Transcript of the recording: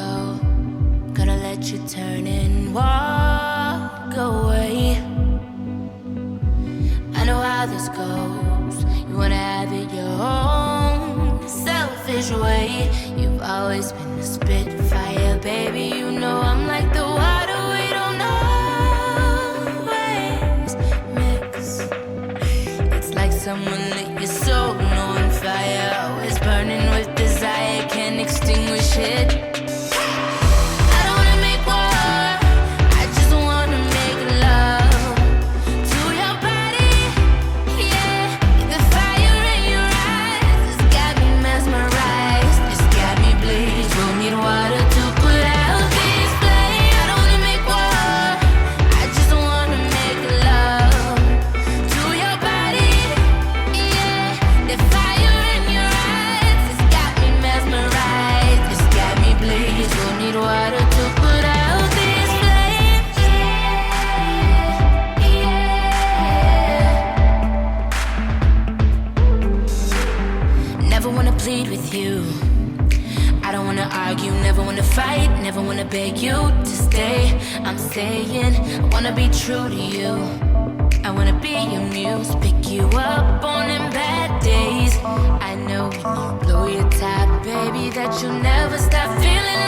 go. Gonna let you turn and walk away. I know how this goes. You wanna have it your own selfish way. You've always been a spitfire, baby. You know I'm like the water, we don't always mix. It's like someone lit your soul on fire, always burning with desire, can't extinguish it. Never wanna beg you to stay. I'm saying I wanna be true to you. I wanna be your muse, pick you up on them bad days. I know when you blow your top, baby, that you'll never stop feeling